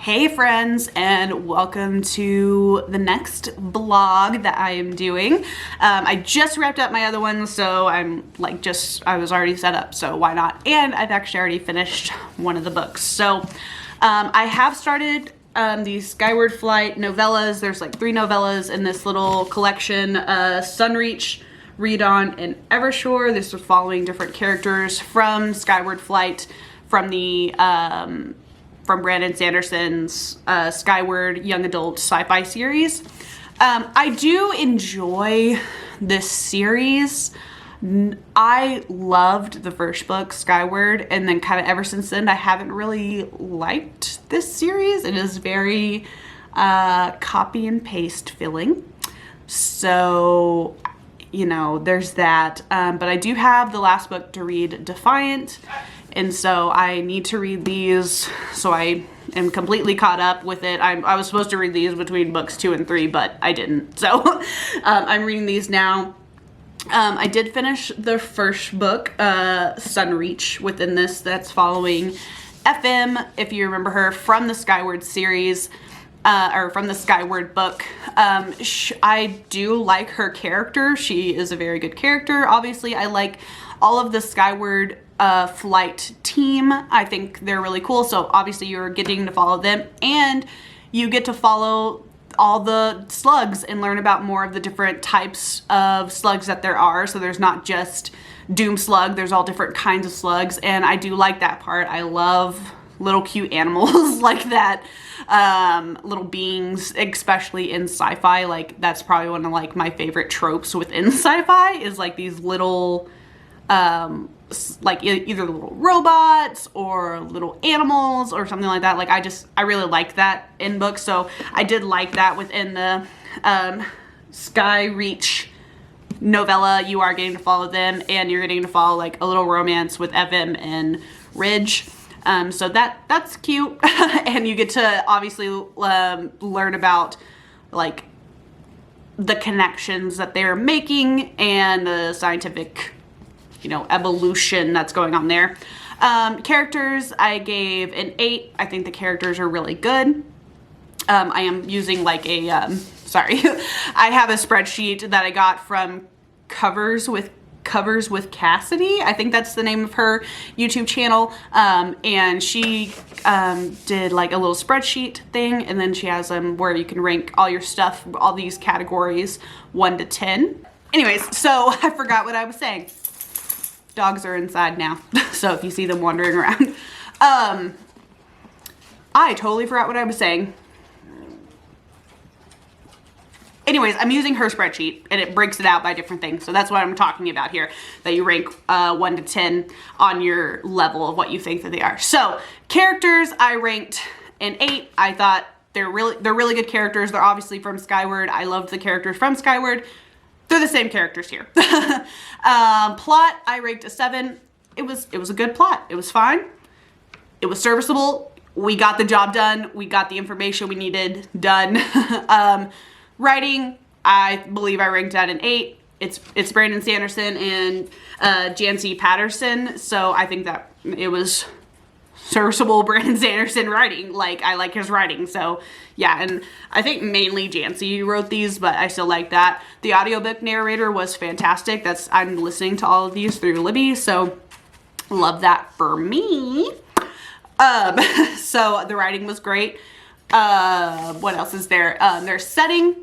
Hey friends, and welcome to the next vlog that I am doing. I just wrapped up my other one, so I was already set up, so why not? And I've actually already finished one of the books. So I have started these Skyward Flight novellas. There's like 3 novellas in this little collection. Sunreach, Read On, and Evershore. This is following different characters from Skyward Flight, from the from Brandon Sanderson's Skyward young adult sci-fi series. I do enjoy this series. I loved the first book, Skyward, and then kind of ever since then I haven't really liked this series. It is very copy and paste filling. So, you know, there's that. But I do have the last book to read, Defiant. And so I need to read these, so I am completely caught up with it. I was supposed to read these between books 2 and 3, but I didn't. So I'm reading these now. I did finish the first book, Sunreach, within this. That's following FM, if you remember her, from the Skyward series, or from the Skyward book. I do like her character. She is a very good character. Obviously, I like all of the Skyward Flight team. I think they're really cool. So obviously you're getting to follow them, and you get to follow all the slugs and learn about more of the different types of slugs that there are. So there's not just Doom Slug, there's all different kinds of slugs, and I do like that part. I love little cute animals like that, little beings, especially in sci-fi. Like, that's probably one of like my favorite tropes within sci-fi, is like these little like either little robots or little animals or something like that. Like, I really like that in books. So I did like that within the Skyreach novella. You are getting to follow them, and you're getting to follow like a little romance with Evan and Ridge. So that's cute. And you get to obviously learn about like the connections that they're making and the scientific, you know, evolution that's going on there. Characters, I gave an 8. I think the characters are really good. I am using like a, sorry, I have a spreadsheet that I got from Covers with Cassidy. I think that's the name of her YouTube channel. And she did like a little spreadsheet thing, and then she has them where you can rank all your stuff, all these categories, 1 to 10. Anyways, so I forgot what I was saying. Dogs are inside now, so if you see them wandering around. I totally forgot what I was saying. Anyways, I'm using her spreadsheet, and it breaks it out by different things. So that's what I'm talking about here, that you rank 1 to 10 on your level of what you think that they are. So characters, I ranked an 8. I thought they're really good characters. They're obviously from Skyward. I loved the characters from Skyward. They're the same characters here. Plot, I ranked a 7. It was a good plot. It was fine. It was serviceable. We got the job done. We got the information we needed done. Writing, I believe I ranked at an 8. It's Brandon Sanderson and Jancy Patterson, so I think that it was serviceable Brandon Sanderson writing. Like, I like his writing, so yeah. And I think mainly Jancy wrote these, but I still like that. The audiobook narrator was fantastic. I'm listening to all of these through Libby, so love that for me. So the writing was great. What else is there? Their setting.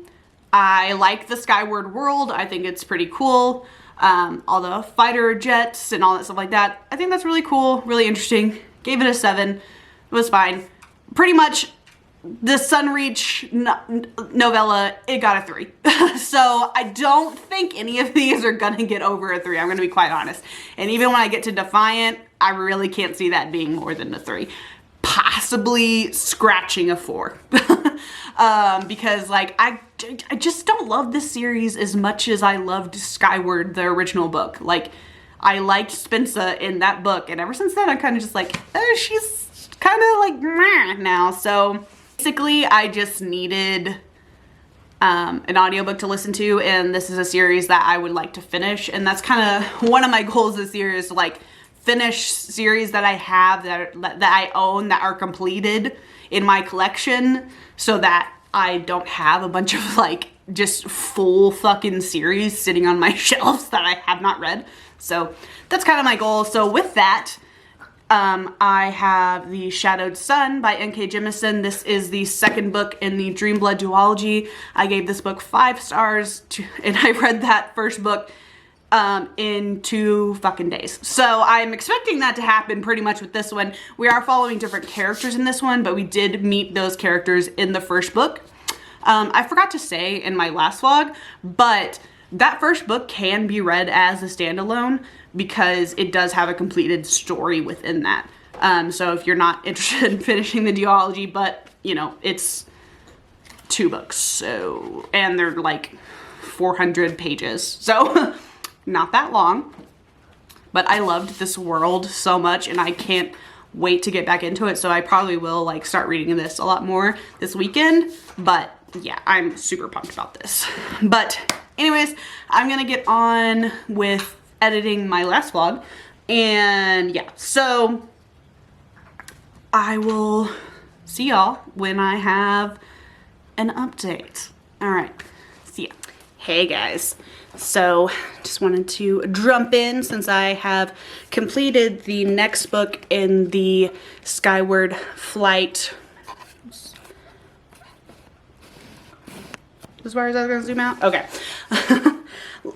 I like the Skyward world. I think it's pretty cool. All the fighter jets and all that stuff like that. I think that's really cool, really interesting. Gave it a 7. It was fine. Pretty much the Sunreach novella, it got a 3. So I don't think any of these are gonna get over a 3. I'm gonna be quite honest. And even when I get to Defiant, I really can't see that being more than a 3. Possibly scratching a 4. Because like I just don't love this series as much as I loved Skyward, the original book. Like, I liked Spensa in that book, and ever since then I'm kind of just like, she's kind of like meh now. So basically I just needed an audiobook to listen to, and this is a series that I would like to finish, and that's kind of one of my goals this year, is to like finish series that I have that I own that are completed in my collection so that I don't have a bunch of like just full fucking series sitting on my shelves that I have not read. So that's kind of my goal. So with that, I have The Shadowed Sun by N.K. Jemisin. This is the second book in the Dream Blood duology. I gave this book 5 stars and I read that first book in 2 fucking days. So I'm expecting that to happen pretty much with this one. We are following different characters in this one, but we did meet those characters in the first book. I forgot to say in my last vlog, but that first book can be read as a standalone because it does have a completed story within that. So if you're not interested in finishing the duology, but you know, it's 2 books, so, and they're like 400 pages, so not that long. But I loved this world so much and I can't wait to get back into it, so I probably will like start reading this a lot more this weekend. But yeah, I'm super pumped about this. But anyways, I'm gonna get on with editing my last vlog, and yeah, so I will see y'all when I have an update. All right, see ya. Hey guys, so just wanted to jump in since I have completed the next book in the Skyward Flight. As far as I was gonna zoom out? Okay.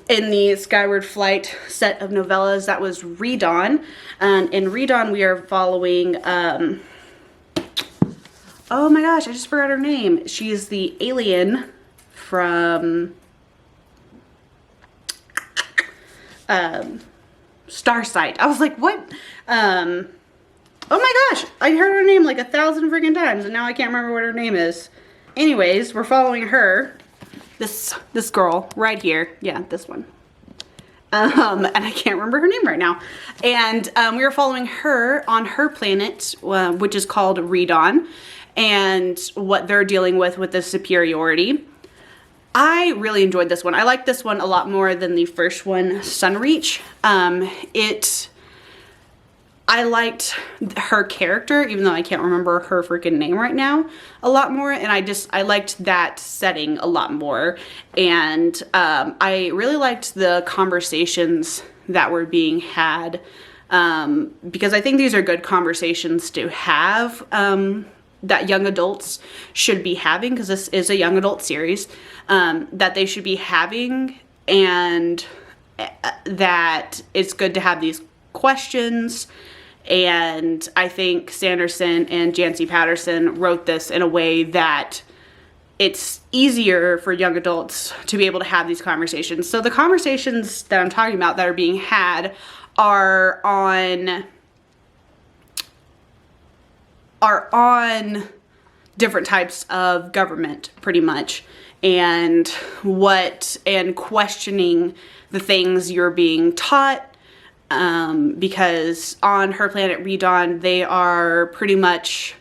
In the Skyward Flight set of novellas, that was Redawn. In Redawn, we are following, oh my gosh, I just forgot her name. She is the alien from Starsight. I was like, what? Oh my gosh, I heard her name like 1,000 freaking times and now I can't remember what her name is. Anyways, we're following her. This girl right here. Yeah, this one. And I can't remember her name right now. And we were following her on her planet, which is called Redawn, and what they're dealing with the superiority. I really enjoyed this one. I like this one a lot more than the first one, Sunreach. I liked her character, even though I can't remember her freaking name right now, a lot more. And I liked that setting a lot more. And I really liked the conversations that were being had, because I think these are good conversations to have, that young adults should be having, because this is a young adult series, that they should be having, and that it's good to have these questions. And I think Sanderson and Jancy Patterson wrote this in a way that it's easier for young adults to be able to have these conversations. So the conversations that I'm talking about that are being had are on different types of government, pretty much, and questioning the things you're being taught. Because on her planet Redawn, they are pretty much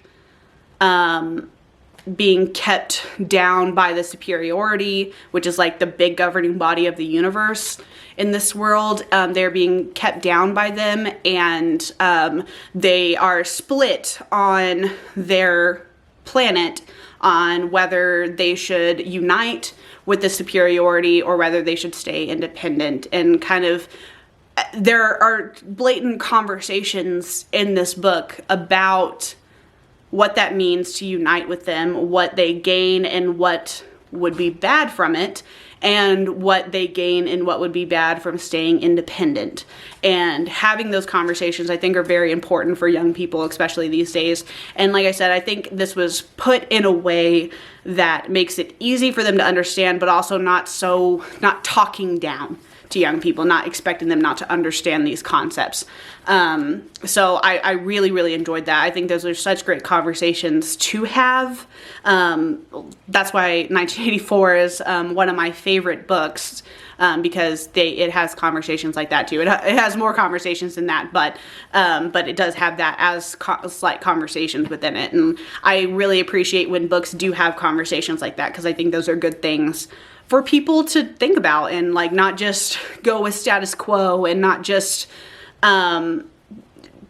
being kept down by the superiority, which is like the big governing body of the universe in this world. They're being kept down by them, and they are split on their planet on whether they should unite with the superiority or whether they should stay independent. And kind of there are blatant conversations in this book about what that means to unite with them, what they gain and what would be bad from it, and what they gain and what would be bad from staying independent. And having those conversations, I think, are very important for young people, especially these days. And like I said, I think this was put in a way that makes it easy for them to understand, but also not talking down to young people, not expecting them not to understand these concepts. So I really, really enjoyed that. I think those are such great conversations to have. That's why 1984 is one of my favorite books, because it has conversations like that too. It has more conversations than that, but it does have that as slight conversations within it. And I really appreciate when books do have conversations like that, because I think those are good things for people to think about, and like not just go with status quo, and not just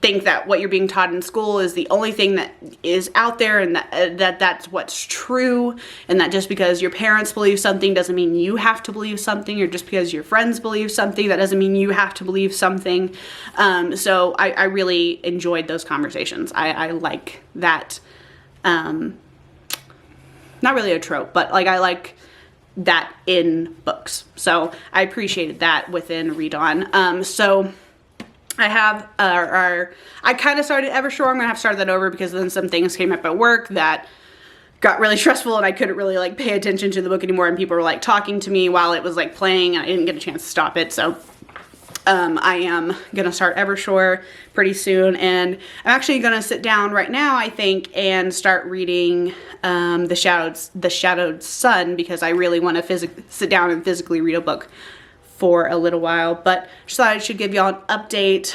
think that what you're being taught in school is the only thing that is out there, and that's what's true, and that just because your parents believe something doesn't mean you have to believe something, or just because your friends believe something, that doesn't mean you have to believe something. So I really enjoyed those conversations. I like that, not really a trope, but like I like that in books. So I appreciated that within Read On. So I have, I kind of started Evershore. I'm gonna have to start that over because then some things came up at work that got really stressful and I couldn't really like pay attention to the book anymore, and people were like talking to me while it was like playing and I didn't get a chance to stop it. So I am gonna start Evershore pretty soon, and I'm actually gonna sit down right now, I think, and start reading The Shadowed Sun, because I really want to sit down and physically read a book for a little while. But just thought I should give y'all an update.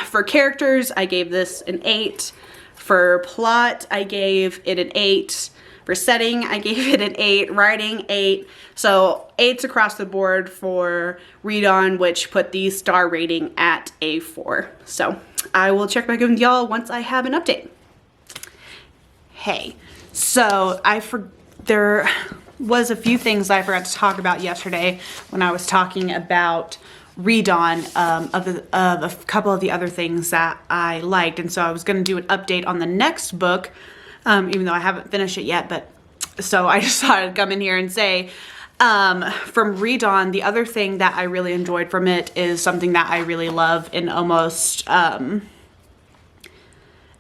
For characters, I gave this an 8. For plot, I gave it an 8. For setting, I gave it an 8. Writing, 8. So 8s across the board for Read On, which put the star rating at a 4. So I will check back in with y'all once I have an update. Hey, so there was a few things I forgot to talk about yesterday when I was talking about Read On, of a couple of the other things that I liked. And so I was going to do an update on the next book, even though I haven't finished it yet. But so I just thought I'd come in here and say, from Read On, the other thing that I really enjoyed from it is something that I really love in almost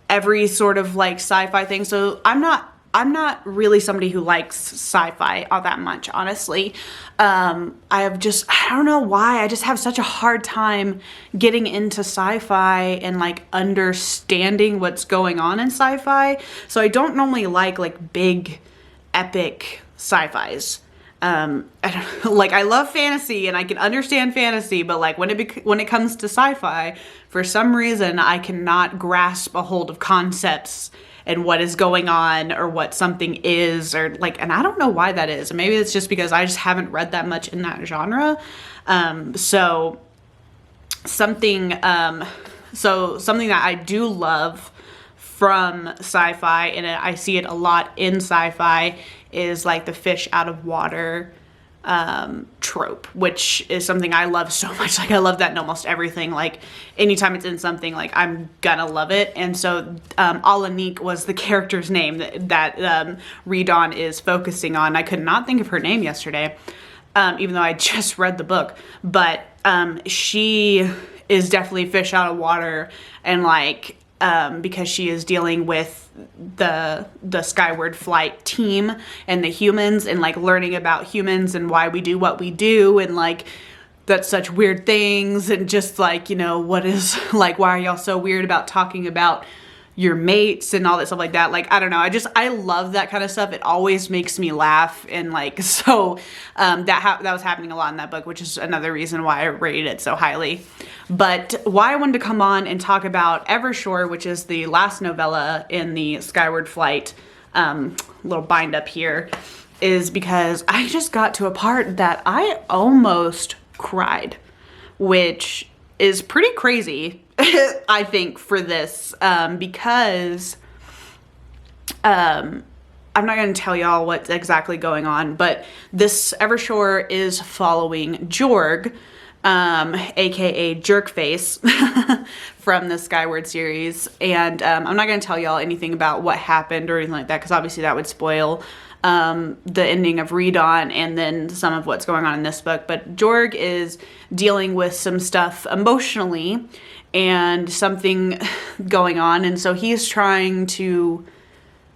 every sort of like sci-fi thing. So I'm not really somebody who likes sci-fi all that much, honestly. I don't know why, I just have such a hard time getting into sci-fi and like understanding what's going on in sci-fi. So I don't normally like big, epic sci-fis. I love fantasy and I can understand fantasy, but like when it comes to sci-fi, for some reason I cannot grasp a hold of concepts and what is going on or what something is, or like, and I don't know why that is. Maybe it's just because I just haven't read that much in that genre. So something that I do love from sci-fi, and I see it a lot in sci-fi, is like the fish out of water trope, which is something I love so much. Like I love that in almost everything. Like anytime it's in something, like I'm gonna love it. And so Alanique was the character's name that Read On is focusing on. I could not think of her name yesterday, even though I just read the book. But she is definitely fish out of water, and like because she is dealing with the Skyward Flight team and the humans, and like learning about humans and why we do what we do, and like that's such weird things, and just like, you know, what is like, why are y'all so weird about talking about your mates and all that stuff like that. Like, I don't know, I love that kind of stuff. It always makes me laugh, and like, so that was happening a lot in that book, which is another reason why I rated it so highly. But why I wanted to come on and talk about Evershore, which is the last novella in the Skyward Flight little bind up here, is because I just got to a part that I almost cried, which is pretty crazy. I think for this, because I'm not going to tell y'all what's exactly going on, but this Evershore is following Jorg, aka Jerkface, from the Skyward series, and I'm not going to tell y'all anything about what happened or anything like that, because obviously that would spoil the ending of Read On and then some of what's going on in this book. But Jorg is dealing with some stuff emotionally and something going on, and so he's trying to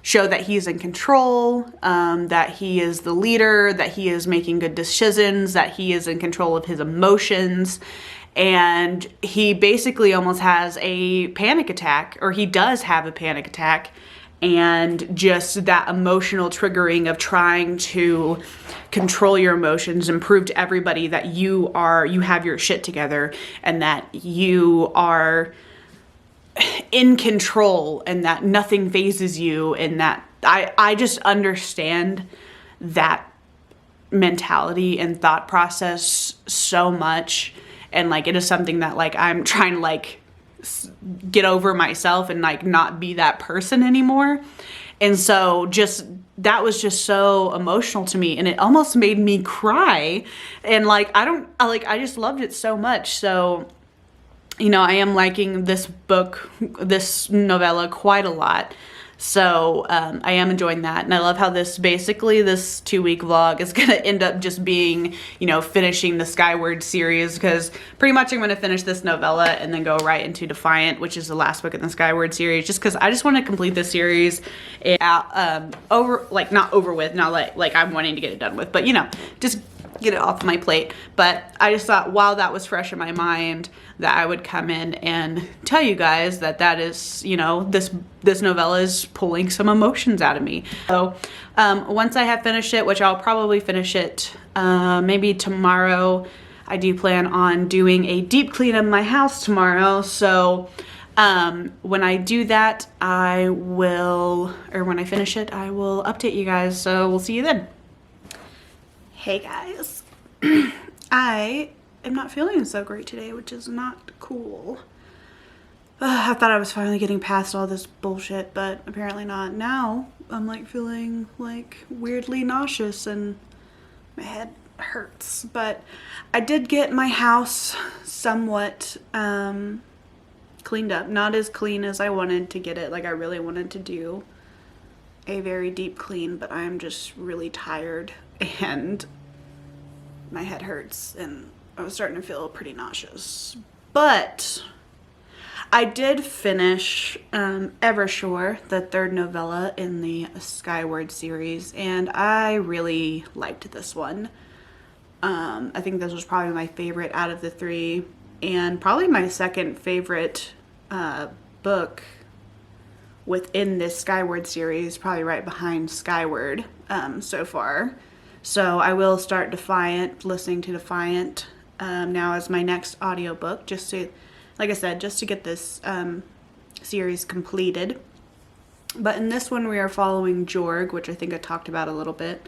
show that he's in control, that he is the leader, that he is making good decisions, that he is in control of his emotions. And he basically almost has a panic attack, or he does have a panic attack, and just that emotional triggering of trying to control your emotions and prove to everybody that you have your shit together, and that you are in control, and that nothing phases you, and that I just understand that mentality and thought process so much. And like, it is something that like I'm trying to like get over myself and like not be that person anymore. And so that was just so emotional to me, and it almost made me cry. And like I just loved it so much. So, you know, I am liking this novella quite a lot. So I am enjoying that, and I love how this 2-week vlog is gonna end up just being, you know, finishing the Skyward series, because pretty much I'm gonna finish this novella and then go right into Defiant, which is the last book in the Skyward series, just because I just want to complete this series not over with, not like I'm wanting to get it done with, but you know, just get it off my plate. But I just thought while that was fresh in my mind that I would come in and tell you guys that is, you know, this novella is pulling some emotions out of me. So once I have finished it, which I'll probably finish it maybe tomorrow, I do plan on doing a deep clean of my house tomorrow. So when I do that, when I finish it, I will update you guys. So we'll see you then. Hey guys, I am not feeling so great today, which is not cool. I thought I was finally getting past all this bullshit, but apparently not. Now I'm like feeling like weirdly nauseous and my head hurts. But I did get my house somewhat cleaned up. Not as clean as I wanted to get it. Like I really wanted to do a very deep clean, but I'm just really tired and my head hurts and I was starting to feel pretty nauseous. But I did finish Evershore, the 3rd novella in the Skyward series, and I really liked this one. I think this was probably my favorite out of the 3, and probably my second favorite book within this Skyward series, probably right behind Skyward so far. So I will start listening to Defiant now as my next audiobook, just to, like I said, just to get this series completed. But in this one we are following Jorg, which I think I talked about a little bit,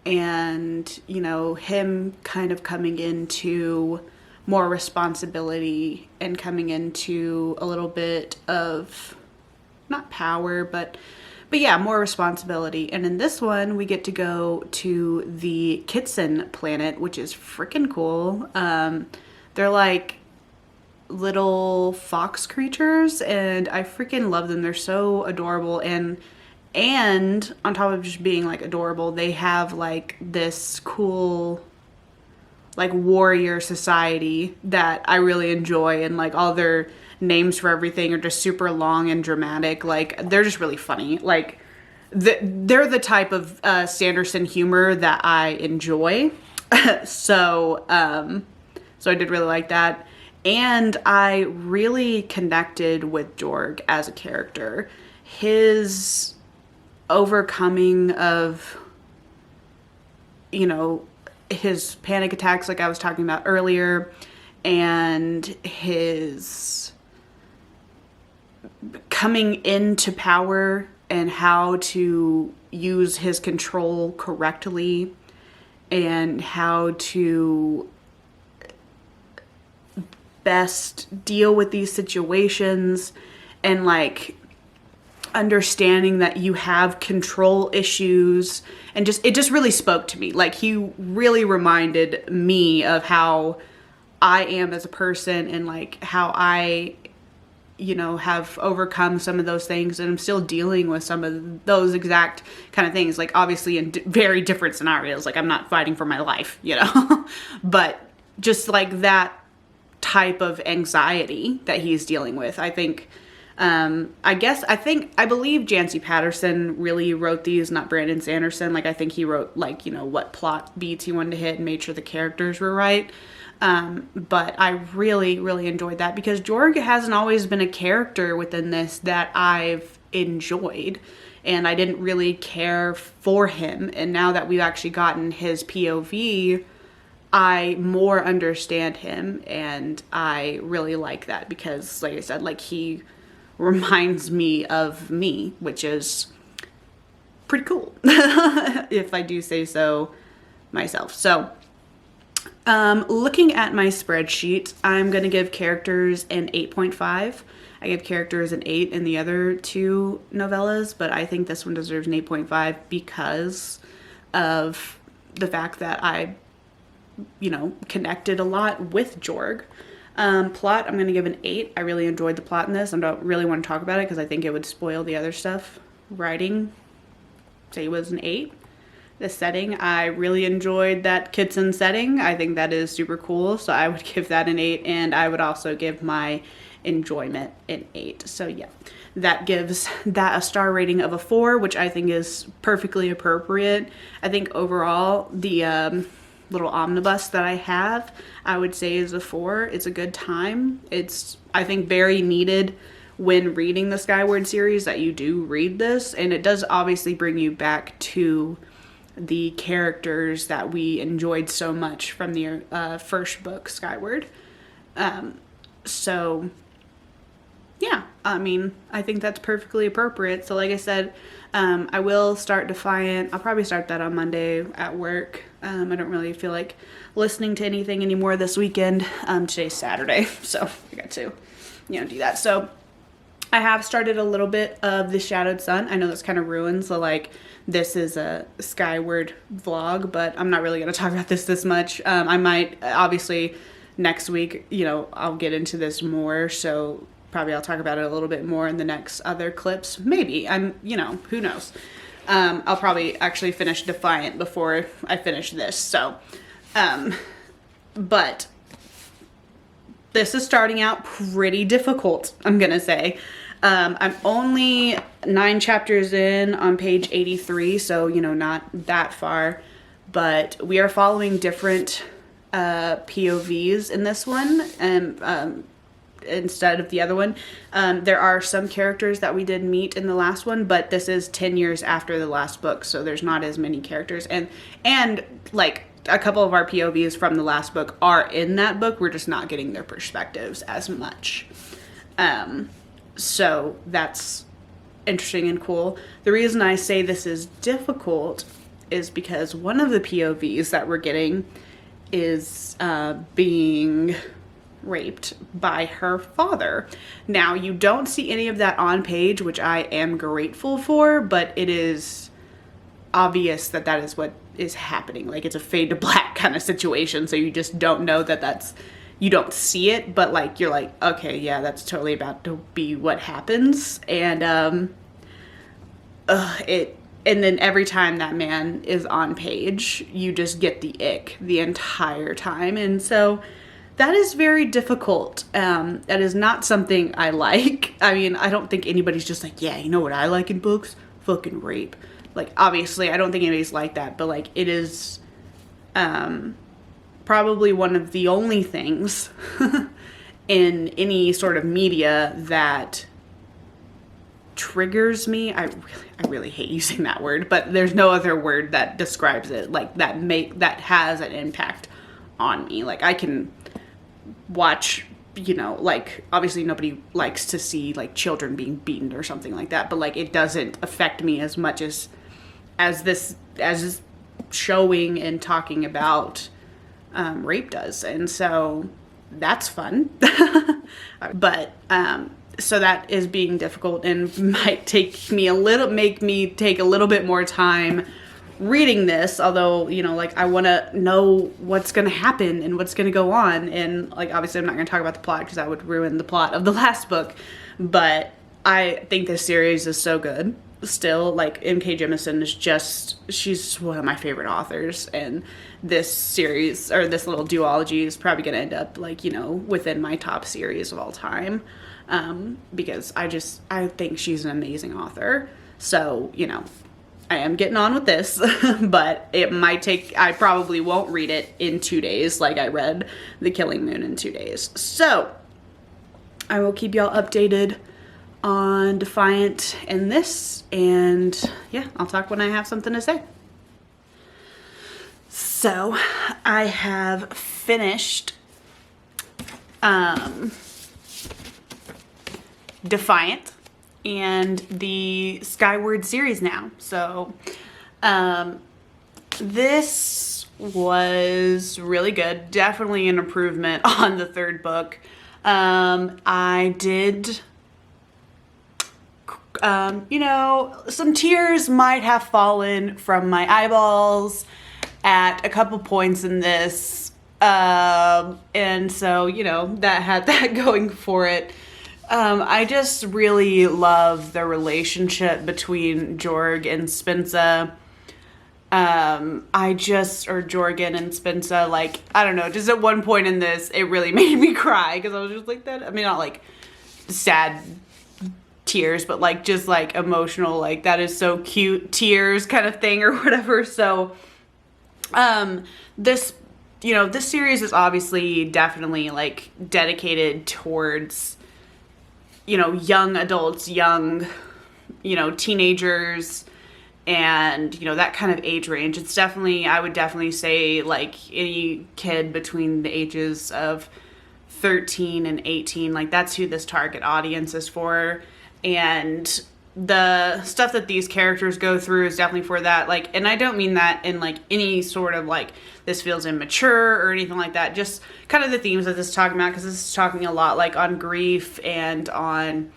and you know, him kind of coming into more responsibility and coming into a little bit of not power, but yeah, more responsibility. And in this one, we get to go to the Kitson planet, which is freaking cool. They're like little fox creatures, and I freaking love them. They're so adorable, and on top of just being like adorable, they have like this cool like warrior society that I really enjoy, and like all their names for everything are just super long and dramatic. Like they're just really funny. Like they're the type of Sanderson humor that I enjoy. So I did really like that, and I really connected with Jorg as a character. His overcoming of, you know, his panic attacks like I was talking about earlier, and his coming into power and how to use his control correctly and how to best deal with these situations, and like understanding that you have control issues, and it just really spoke to me. Like he really reminded me of how I am as a person, and like how I, you know, have overcome some of those things, and I'm still dealing with some of those exact kind of things, like obviously in very different scenarios. Like I'm not fighting for my life, you know, but just like that type of anxiety that he's dealing with. I think I believe Jancy Patterson really wrote these, not Brandon Sanderson. Like I think he wrote like, you know, what plot beats he wanted to hit and made sure the characters were right. But I really, really enjoyed that, because Jorg hasn't always been a character within this that I've enjoyed, and I didn't really care for him. And now that we've actually gotten his POV, I more understand him, and I really like that, because like I said, like he reminds me of me, which is pretty cool if I do say so myself. So Looking at my spreadsheet, I'm going to give characters an 8.5. I give characters an 8 in the other two novellas, but I think this one deserves an 8.5 because of the fact that I, connected a lot with Jorg. Plot, I'm going to give an 8. I really enjoyed the plot in this. I don't really want to talk about it because I think it would spoil the other stuff. Writing, say it was an 8. The setting, I really enjoyed that kitchen setting. I think that is super cool, so I would give that an 8, and I would also give my enjoyment an 8. So yeah, that gives that a star rating of a 4, which I think is perfectly appropriate. I think overall, the little omnibus that I have, I would say is a 4. It's a good time. It's, I think, very needed when reading the Skyward series that you do read this, and it does obviously bring you back to the characters that we enjoyed so much from the first book, Skyward. So yeah, I mean, I think that's perfectly appropriate. So like I said, I will start Defiant. I'll probably start that on Monday at work. I don't really feel like listening to anything anymore this weekend. Today's Saturday, so I got to, do that. So I have started a little bit of The Shadowed Sun. I know that's kind of ruined, so like this is a Skyward vlog, but I'm not really going to talk about this much. I might, obviously, next week, I'll get into this more, so probably I'll talk about it a little bit more in the next other clips. Maybe. Who knows. I'll probably actually finish Defiant before I finish this, so, but this is starting out pretty difficult, I'm gonna say. I'm only 9 chapters in on page 83, so, not that far, but we are following different POVs in this one, and instead of the other one. There are some characters that we did meet in the last one, but this is 10 years after the last book, so there's not as many characters, and like a couple of our POVs from the last book are in that book. We're just not getting their perspectives as much. So that's interesting and cool. The reason I say this is difficult is because one of the POVs that we're getting is being raped by her father. Now, you don't see any of that on page, which I am grateful for, but it is obvious that that is what is happening. Like, it's a fade to black kind of situation, so you just don't know that that's, you don't see it, but like, you're like, okay, yeah, that's totally about to be what happens. And and then every time that man is on page, you just get the ick the entire time. And so that is very difficult. That is not something I like. I mean, I don't think anybody's just like, yeah, you know what I like in books? Fucking rape. Like, obviously, I don't think anybody's like that, but like, it is probably one of the only things in any sort of media that triggers me. I really hate using that word, but there's no other word that describes it, like that has an impact on me. Like, I can watch, like, obviously nobody likes to see like children being beaten or something like that, but like, it doesn't affect me as much as this showing and talking about rape does. And so that's fun. But so that is being difficult and might make me take a little bit more time reading this, although, like, I want to know what's going to happen and what's going to go on. And like, obviously I'm not going to talk about the plot because that would ruin the plot of the last book, but I think this series is so good still. Like, M.K. Jemisin is she's one of my favorite authors, and this series, or this little duology, is probably going to end up like, within my top series of all time, because I think she's an amazing author. So, I am getting on with this, but it might I probably won't read it in 2 days like I read The Killing Moon in 2 days. So I will keep y'all updated on Defiant and this, and yeah, I'll talk when I have something to say. So I have finished Defiant and the Skyward series now. So this was really good. Definitely an improvement on the third book. I did, you know, some tears might have fallen from my eyeballs at a couple points in this. And so, you know, that had that going for it. I just really love the relationship between Jorg and Spinsa. Or Jorgen and Spinsa, like, I don't know, just at one point in this, it really made me cry, because I was just like that, I mean, not like sad tears, but like, just like emotional, like, that is so cute tears kind of thing, or whatever. So, this, you know, this series is obviously definitely like dedicated towards, you know, young adults, young, you know, teenagers, and, you know, that kind of age range. It's definitely, I would definitely say, like, any kid between the ages of 13 and 18, like, that's who this target audience is for. And the stuff that these characters go through is definitely for that. Like, and I don't mean that in, like, any sort of, like, this feels immature or anything like that. Just kind of the themes that this is talking about, because this is talking a lot, like, on grief and on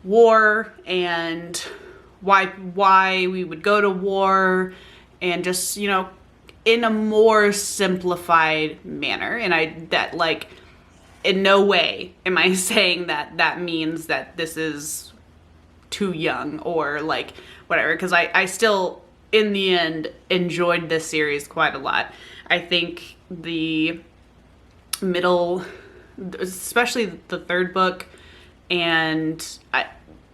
war, and why we would go to war, and just, you know, in a more simplified manner. And that, like, in no way am I saying that that means that this is too young or, like, whatever, because I still, in the end, enjoyed this series quite a lot. I think the middle, especially the third book, and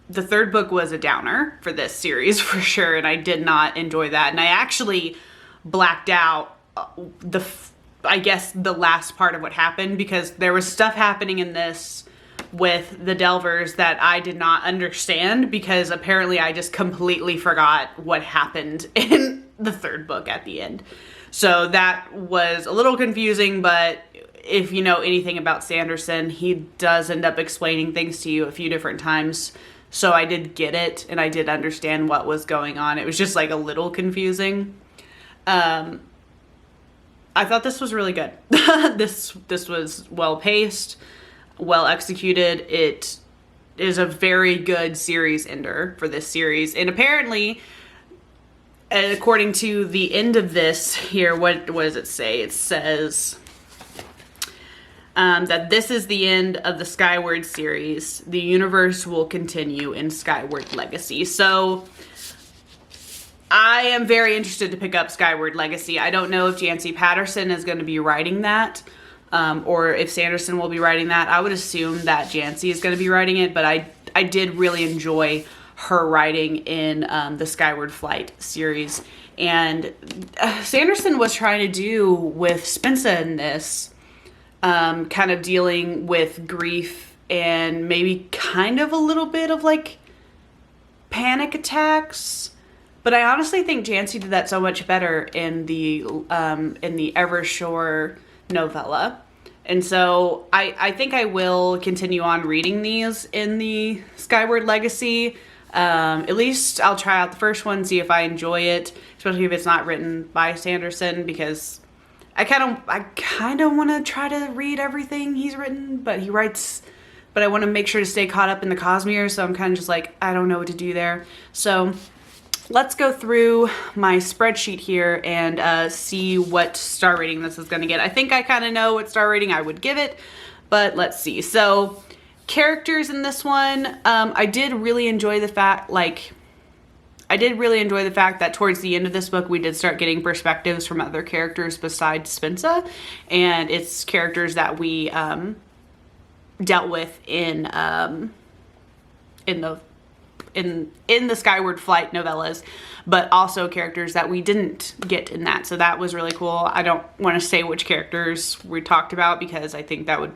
the third book was a downer for this series for sure, and I did not enjoy that. And I actually blacked out I guess the last part of what happened, because there was stuff happening in this with the Delvers that I did not understand, because apparently I just completely forgot what happened in the third book at the end. So that was a little confusing, but if you know anything about Sanderson, he does end up explaining things to you a few different times. So I did get it, and I did understand what was going on. It was just, like, a little confusing. I thought this was really good. This was well-paced, well-executed. It is a very good series ender for this series. And apparently, according to the end of this here, what does it say? It says that this is the end of the Skyward series. The universe will continue in Skyward Legacy. So I am very interested to pick up Skyward Legacy. I don't know if Jancy Patterson is going to be writing that, or if Sanderson will be writing that. I would assume that Jancy is going to be writing it, but I did really enjoy her writing in the Skyward Flight series. And Sanderson was trying to do with Spinsa in this, kind of dealing with grief and maybe kind of a little bit of, like, panic attacks. But I honestly think Jancy did that so much better in the Evershore novella. And so I think I will continue on reading these in the Skyward Legacy. At least I'll try out the first one, see if I enjoy it, especially if it's not written by Sanderson, because I kind of want to try to read everything he's written, but I want to make sure to stay caught up in the Cosmere, so I'm kind of just like, I don't know what to do there. So let's go through my spreadsheet here and see what star rating this is going to get. I think I kind of know what star rating I would give it, but let's see. So characters in this one, I did really enjoy the fact, that towards the end of this book, we did start getting perspectives from other characters besides Spinsa, and it's characters that we dealt with in the Skyward Flight novellas, but also characters that we didn't get in that. So that was really cool. I don't want to say which characters we talked about, because I think that would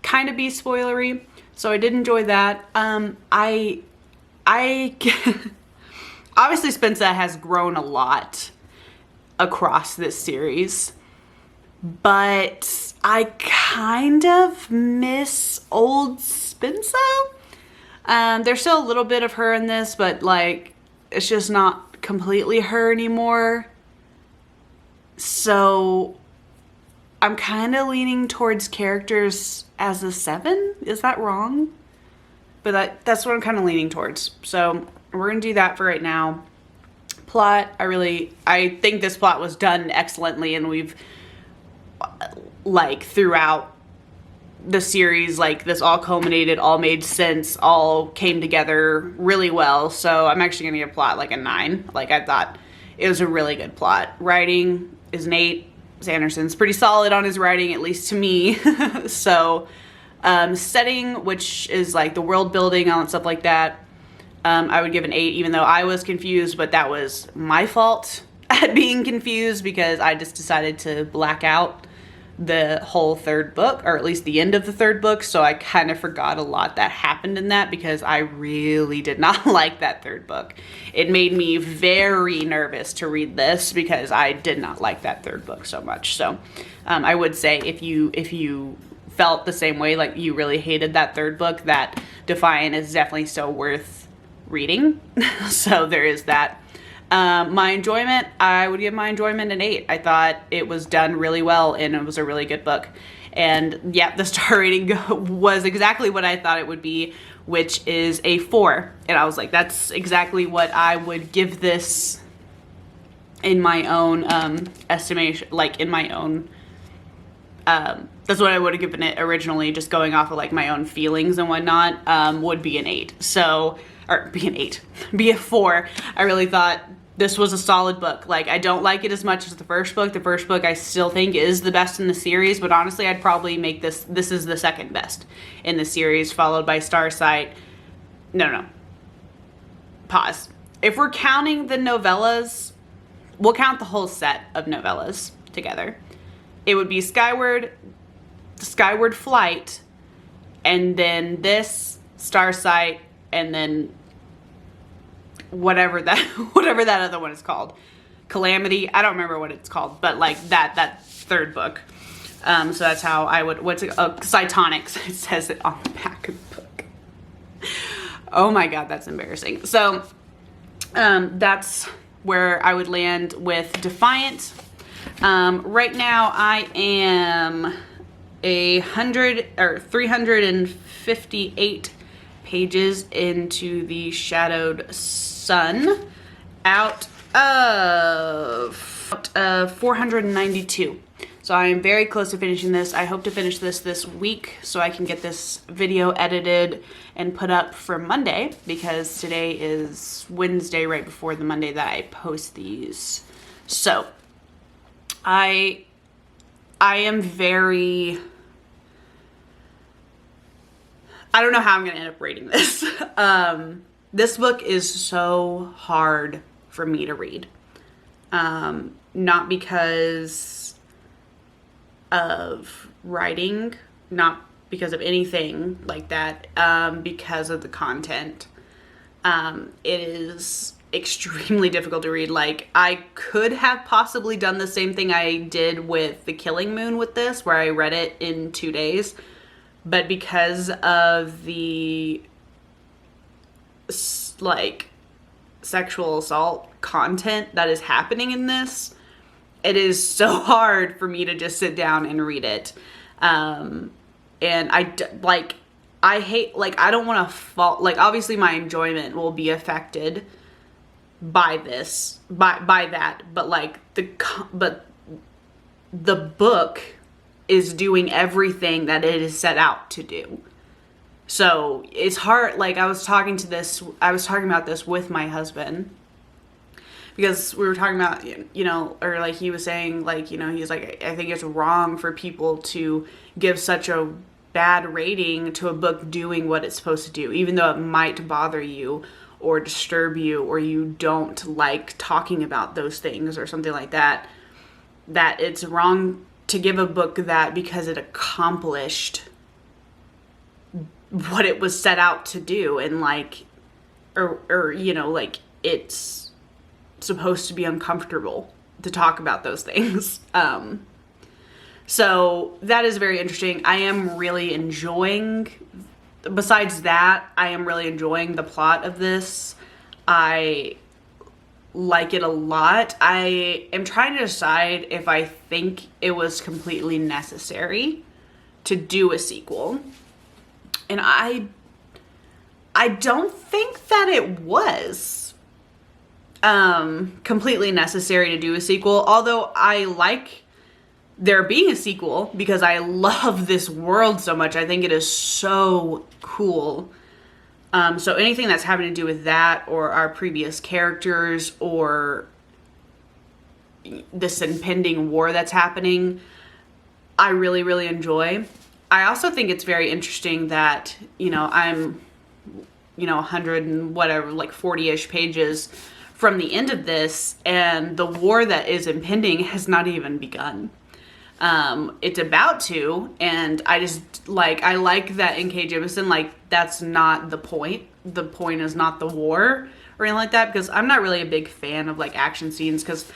kind of be spoilery. So I did enjoy that. I obviously Spinsa has grown a lot across this series, but I kind of miss old Spinsa. There's still a little bit of her in this, but, like, it's just not completely her anymore. So I'm kind of leaning towards characters as a 7. Is that wrong? But that's what I'm kind of leaning towards. So we're going to do that for right now. Plot, I think this plot was done excellently, and we've, like, throughout the series, like, this all culminated, all made sense, all came together really well. So I'm actually going to give plot like a 9. Like, I thought it was a really good plot. Writing is an 8. Sanderson's pretty solid on his writing, at least to me. So setting, which is like the world building and stuff like that, I would give an 8, even though I was confused, but that was my fault at being confused because I just decided to black out the whole 3rd book, or at least the end of the 3rd book. So I kind of forgot a lot that happened in that because I really did not like that 3rd book. It made me very nervous to read this because I did not like that 3rd book so much. So I would say if you felt the same way, like you really hated that 3rd book, that Defiant is definitely so worth reading. So there is that. My enjoyment, I would give my enjoyment an 8. I thought it was done really well and it was a really good book. And yeah, the star rating was exactly what I thought it would be, which is a 4. And I was like, that's exactly what I would give this in my own estimation, like in my own, that's what I would have given it originally, just going off of like my own feelings and whatnot, would be an 8. So, or be an 8, be a 4. I really thought this was a solid book. Like, I don't like it as much as the first book. The first book I still think is the best in the series, but honestly, I'd probably make this is the 2nd best in the series, followed by Starsight. No. Pause. If we're counting the novellas, we'll count the whole set of novellas together. It would be Skyward Flight, and then this, Starsight, and then whatever that other one is called. Calamity. I don't remember what it's called, but like that 3rd book. So that's how I would, Cytonics. It says it on the back of the book. Oh my God, that's embarrassing. So that's where I would land with Defiant. Right now I am 358 pages into the Shadowed Sun out of 492. So I am very close to finishing this. I hope to finish this week so I can get this video edited and put up for Monday, because today is Wednesday, right before the Monday that I post these. So I am very, I don't know how I'm going to end up rating this. This book is so hard for me to read. Not because of writing, not because of anything like that, because of the content. It is extremely difficult to read. Like, I could have possibly done the same thing I did with The Killing Moon with this, where I read it in 2 days. But because of the, like, sexual assault content that is happening in this, it is so hard for me to just sit down and read it. And I hate, like, I don't want to fall, like, obviously my enjoyment will be affected by this, by that, but like, the book is doing everything that it is set out to do. So it's hard. Like, I was talking about this with my husband, because we were talking about, you know, or like he was saying, like, you know, he's like, I think it's wrong for people to give such a bad rating to a book doing what it's supposed to do, even though it might bother you or disturb you, or you don't like talking about those things or something like that, that it's wrong to give a book that because it accomplished what it was set out to do, and like, or you know, like, it's supposed to be uncomfortable to talk about those things. So that is very interesting. I am really enjoying, besides that, I am really enjoying the plot of this. I like it a lot. I am trying to decide if I think it was completely necessary to do a sequel. And I don't think that it was completely necessary to do a sequel, although I like there being a sequel because I love this world so much. I think it is so cool. So anything that's having to do with that or our previous characters or this impending war that's happening, I really, really enjoy. I also think it's very interesting that, I'm, 100 and whatever, like 40-ish pages from the end of this, and the war that is impending has not even begun. It's about to, and I like that N.K. Jemisin, that's not the point. The point is not the war or anything like that, because I'm not really a big fan of, action scenes, because,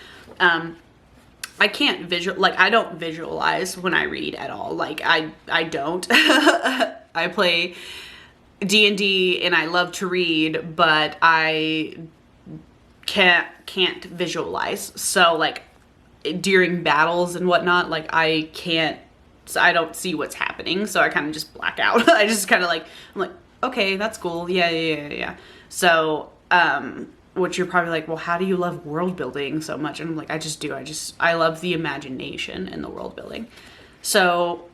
I can't I don't visualize when I read at all. I don't. I play D&D and I love to read, but I can't visualize. So, during battles and whatnot, I don't see what's happening, so I kind of just black out. I just kind of I'm like, okay, that's cool, yeah. So, which you're probably like, well, how do you love world building so much? And I'm like, I just do. I love the imagination in the world building. So,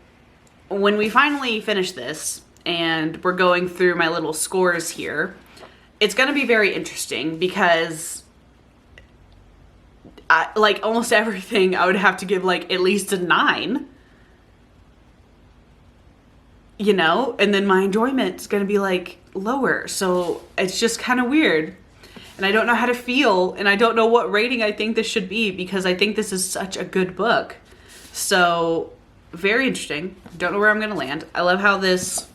when we finally finish this, and we're going through my little scores here, it's going to be very interesting, because almost everything I would have to give at least a 9, and then my enjoyment is going to be lower. So it's just kind of weird, and I don't know how to feel, and I don't know what rating I think this should be, because I think this is such a good book. So very interesting. Don't know where I'm going to land. I love how this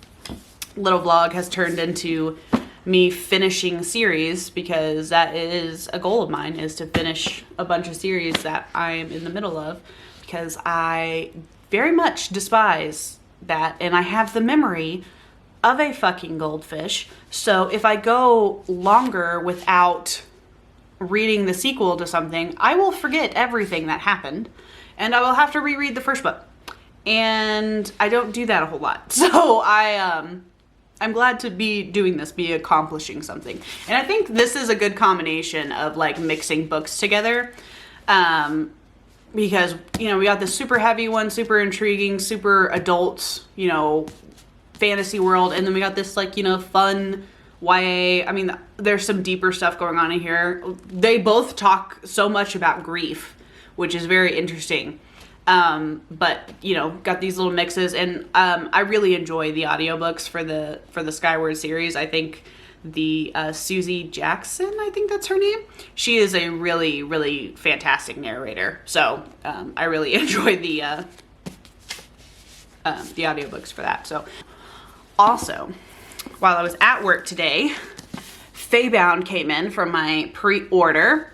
little vlog has turned into me finishing series, because that is a goal of mine, is to finish a bunch of series that I am in the middle of, because I very much despise that, and I have the memory of a fucking goldfish. So if I go longer without reading the sequel to something, I will forget everything that happened, and I will have to reread the first book, and I don't do that a whole lot. So I'm glad to be doing this, be accomplishing something. And I think this is a good combination of mixing books together. Because, we got this super heavy one, super intriguing, super adult, fantasy world. And then we got this fun YA. I mean, there's some deeper stuff going on in here. They both talk so much about grief, which is very interesting. But got these little mixes, and I really enjoy the audiobooks for the Skyward series. I think the Susie Jackson, I think that's her name, she is a really, really fantastic narrator. So I really enjoy the audiobooks for that. So also, while I was at work today, Feybound came in for my pre-order.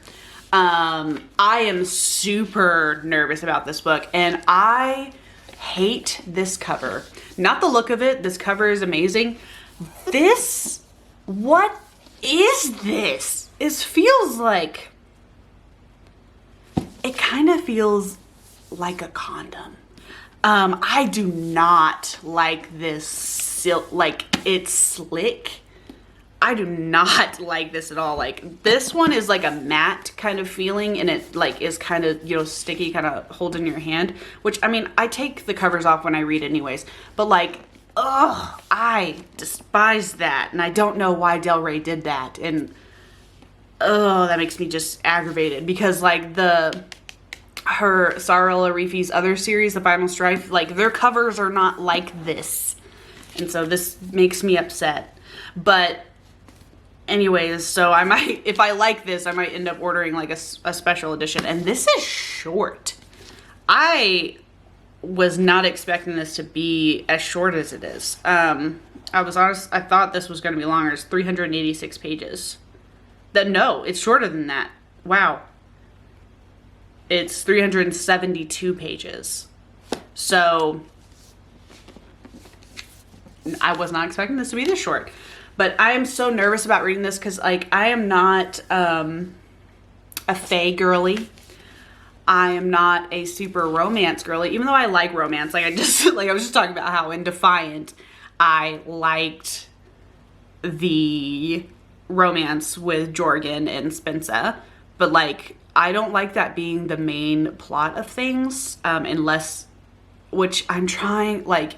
I am super nervous about this book, and I hate this cover. Not the look of it. This cover is amazing. What is this? It kind of feels like a condom. I do not like this silk, it's slick. I do not like this at all. This one is a matte kind of feeling, and it is kind of, sticky, kind of holding your hand, which, I mean, I take the covers off when I read anyways, but I despise that, and I don't know why Del Rey did that, and that makes me just aggravated, because her Sara Larifi's other series, The Final Strife, their covers are not like this, and so this makes me upset. But anyways, so I might, if I like this, I might end up ordering a special edition. And this is short. I was not expecting this to be as short as it is. I was honest, I thought this was going to be longer. It's 386 pages. No, it's shorter than that. Wow. It's 372 pages. So I was not expecting this to be this short. But I am so nervous about reading this, because I am not a fae girly. I am not a super romance girly, even though I like romance. Like I was just talking about how in Defiant, I liked the romance with Jorgen and Spensa, but like I don't like that being the main plot of things, unless, which I'm trying, like,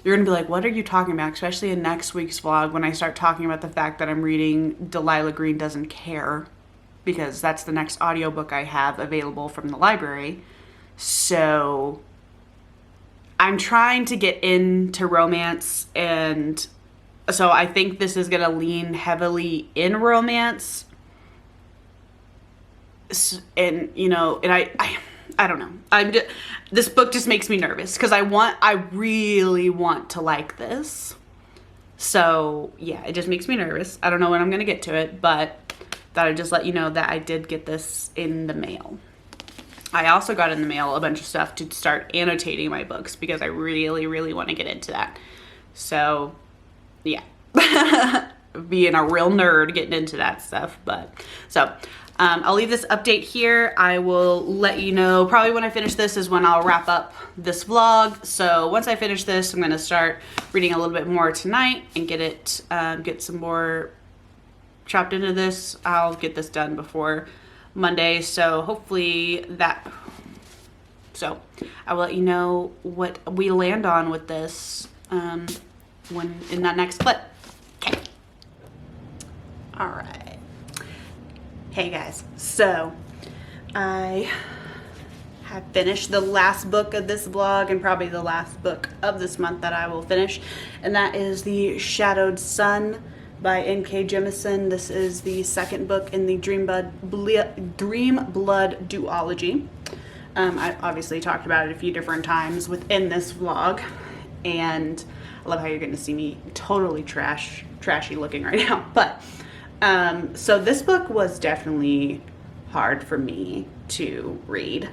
you're gonna be like, what are you talking about? Especially in next week's vlog when I start talking about the fact that I'm reading Delilah Green Doesn't Care, because that's the next audiobook I have available from the library. So I'm trying to get into romance, and so I think this is gonna lean heavily in romance. And you know, and I don't know. This book just makes me nervous because I really want to like this. So yeah, it just makes me nervous. I don't know when I'm gonna get to it, but thought I'd just let you know that I did get this in the mail. I also got in the mail a bunch of stuff to start annotating my books because I really, really want to get into that. So yeah, being a real nerd getting into that stuff. But so I'll leave this update here. I will let you know probably when I finish this is when I'll wrap up this vlog. So once I finish this, I'm going to start reading a little bit more tonight and get some more chopped into this. I'll get this done before Monday. So hopefully so I will let you know what we land on with this when in that next clip. Okay. All right. Hey guys, so I have finished the last book of this vlog and probably the last book of this month that I will finish, and that is The Shadowed Sun by N.K. Jemisin. This is the second book in the Dream Blood duology. I obviously talked about it a few different times within this vlog, and I love how you're getting to see me totally trashy looking right now, but so this book was definitely hard for me to read.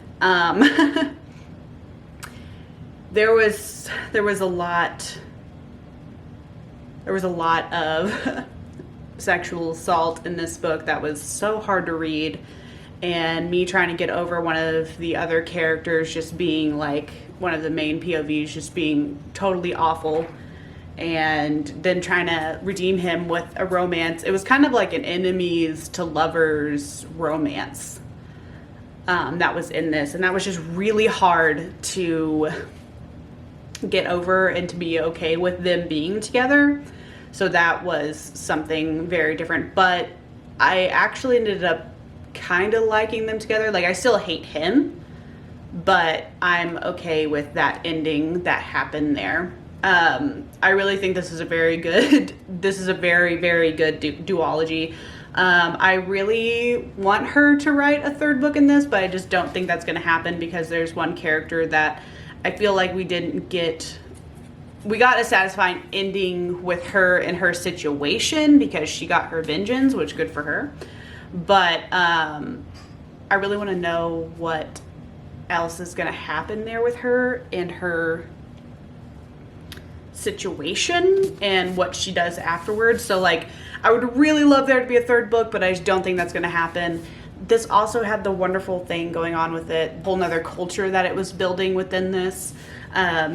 There was a lot of sexual assault in this book that was so hard to read, and me trying to get over one of the other characters just being like one of the main POVs just being totally awful, and then trying to redeem him with a romance. It was kind of like an enemies to lovers romance that was in this, and that was just really hard to get over and to be okay with them being together. So that was something very different, but I actually ended up kind of liking them together. Like, I still hate him, but I'm okay with that ending that happened there. I really think this is a very, very good duology. I really want her to write a third book in this, but I just don't think that's going to happen because there's one character that I feel like we got a satisfying ending with her and her situation because she got her vengeance, which good for her. But I really want to know what else is going to happen there with her and her situation and what she does afterwards. So like, I would really love there to be a third book, but I just don't think that's going to happen. This also had the wonderful thing going on with it, a whole nother culture that it was building within this,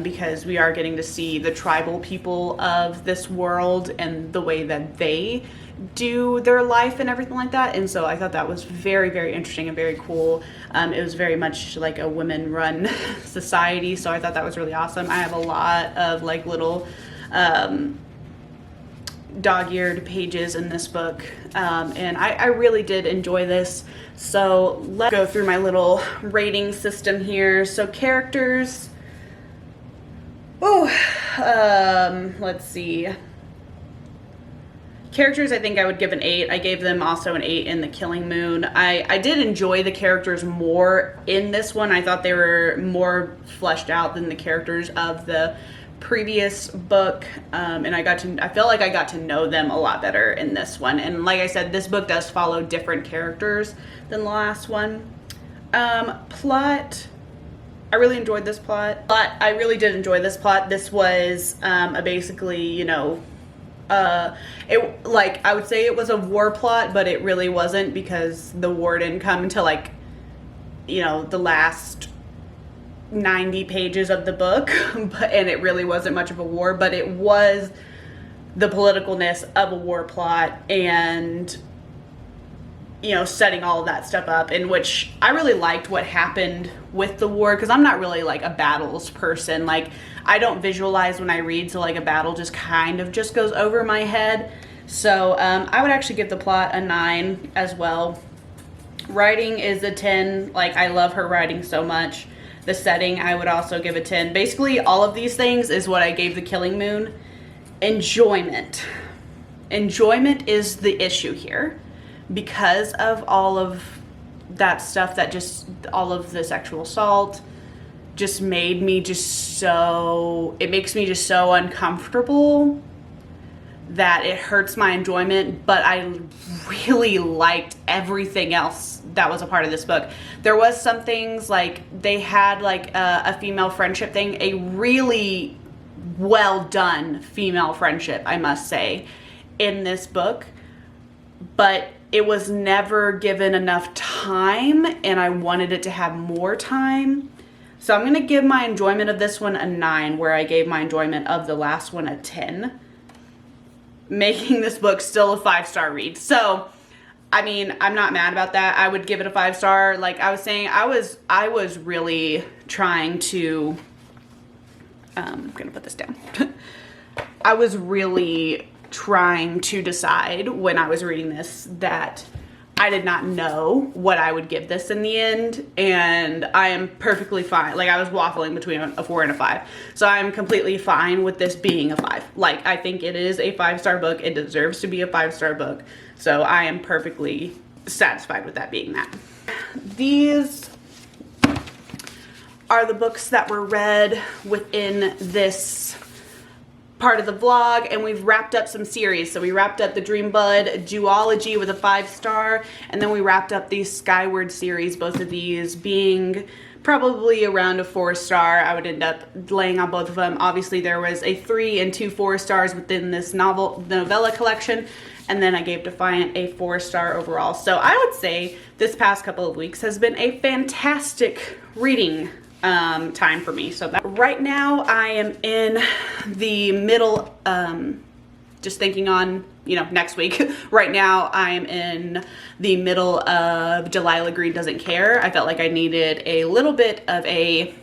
because we are getting to see the tribal people of this world and the way that they do their life and everything like that. And so I thought that was very, very interesting and very cool. It was very much like a women-run society, so I thought that was really awesome. I have a lot of like little dog-eared pages in this book, and I really did enjoy this. So let's go through my little rating system here. So characters, let's see. Characters, I think I would give an 8. I gave them also an 8 in The Killing Moon. I did enjoy the characters more in this one. I thought they were more fleshed out than the characters of the previous book, and I felt like I got to know them a lot better in this one. And like I said, this book does follow different characters than the last one. Plot, I really enjoyed this plot. But I really did enjoy this plot. This was basically, you know, Like, I would say it was a war plot, but it really wasn't, because the war didn't come until, like, you know, the last 90 pages of the book, and it really wasn't much of a war, but it was the politicalness of a war plot, and, you know, setting all of that stuff up, in which I really liked what happened with the war, because I'm not really like a battles person. Like, I don't visualize when I read, so like a battle just kind of just goes over my head. So I would actually give the plot a 9 as well. Writing is a 10. Like, I love her writing so much. The setting, I would also give a 10. Basically, all of these things is what I gave The Killing Moon. Enjoyment. Enjoyment is the issue here, because of all of that stuff, that just, all of the sexual assault just made me just so, it makes me just so uncomfortable that it hurts my enjoyment. But I really liked everything else that was a part of this book. There was some things, like they had like a female friendship thing, a really well done female friendship, I must say, in this book, but it was never given enough time, and I wanted it to have more time. So I'm going to give my enjoyment of this one a 9, where I gave my enjoyment of the last one a 10, making this book still a 5-star read. So, I mean, I'm not mad about that. I would give it a 5-star. Like I was saying, I was really trying to, I'm going to put this down. I was really trying to decide when I was reading this that I did not know what I would give this in the end, and I am perfectly fine. Like, I was waffling between a 4 and a 5, so I'm completely fine with this being a 5. Like, I think it is a 5-star book. It deserves to be a 5-star book, so I am perfectly satisfied with that being that. These are the books that were read within this part of the vlog, and we've wrapped up some series. So we wrapped up the Dream Bud duology with a 5-star, and then we wrapped up the Skyward series, both of these being probably around a 4-star. I would end up laying on both of them. Obviously there was a 3 and 2 4-stars within this the novella collection, and then I gave Defiant a 4-star overall. So I would say this past couple of weeks has been a fantastic reading time for me. So that right now I am in the middle, just thinking on, you know, next week. Right now I am in the middle of Delilah Green Doesn't Care. I felt like I needed a little bit of a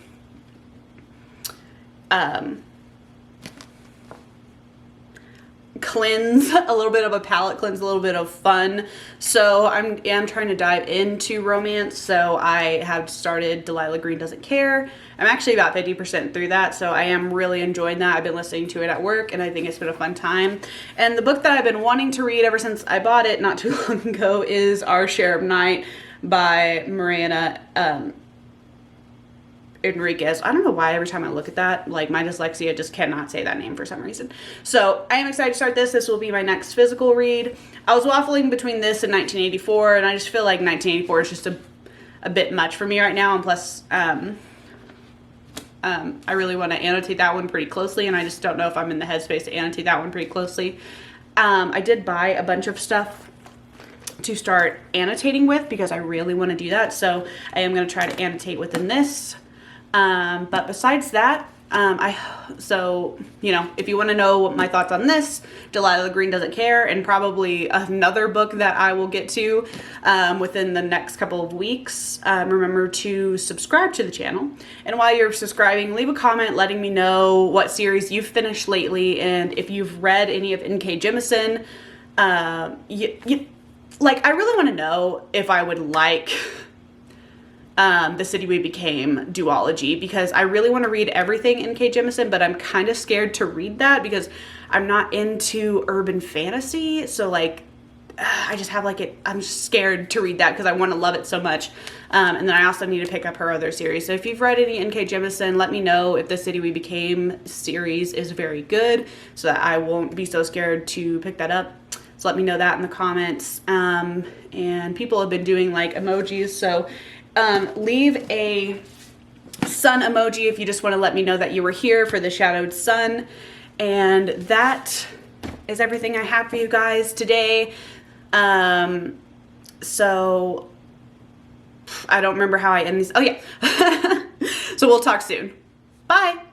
cleanse, a little bit of a palate cleanse, a little bit of fun. So I am trying to dive into romance. So I have started Delilah Green Doesn't Care. I'm actually about 50% through that, so I am really enjoying that. I've been listening to it at work, and I think it's been a fun time. And the book that I've been wanting to read ever since I bought it not too long ago is Our Share of Night by Mariana Enriquez. I don't know why every time I look at that, like, my dyslexia just cannot say that name for some reason. So I am excited to start this. This will be my next physical read. I was waffling between this and 1984, and I just feel like 1984 is just a bit much for me right now. And plus, I really want to annotate that one pretty closely, and I just don't know if I'm in the headspace to annotate that one pretty closely. I did buy a bunch of stuff to start annotating with because I really want to do that. So I am going to try to annotate within this. But besides that, so, you know, if you want to know what my thoughts on this, Delilah Green Doesn't Care, and probably another book that I will get to, within the next couple of weeks, remember to subscribe to the channel. And while you're subscribing, leave a comment letting me know what series you've finished lately, and if you've read any of N.K. Jemisin. Like, I really want to know if I would like The City We Became duology, because I really want to read everything N.K. Jemisin, but I'm kind of scared to read that because I'm not into urban fantasy. So, like, I just have like I'm just scared to read that because I want to love it so much. And then I also need to pick up her other series. So if you've read any N.K. Jemisin, let me know if The City We Became series is very good so that I won't be so scared to pick that up. So let me know that in the comments. And people have been doing like emojis, so leave a sun emoji if you just want to let me know that you were here for the shadowed sun. And that is everything I have for you guys today. So I don't remember how I end these. Oh yeah. So we'll talk soon. Bye.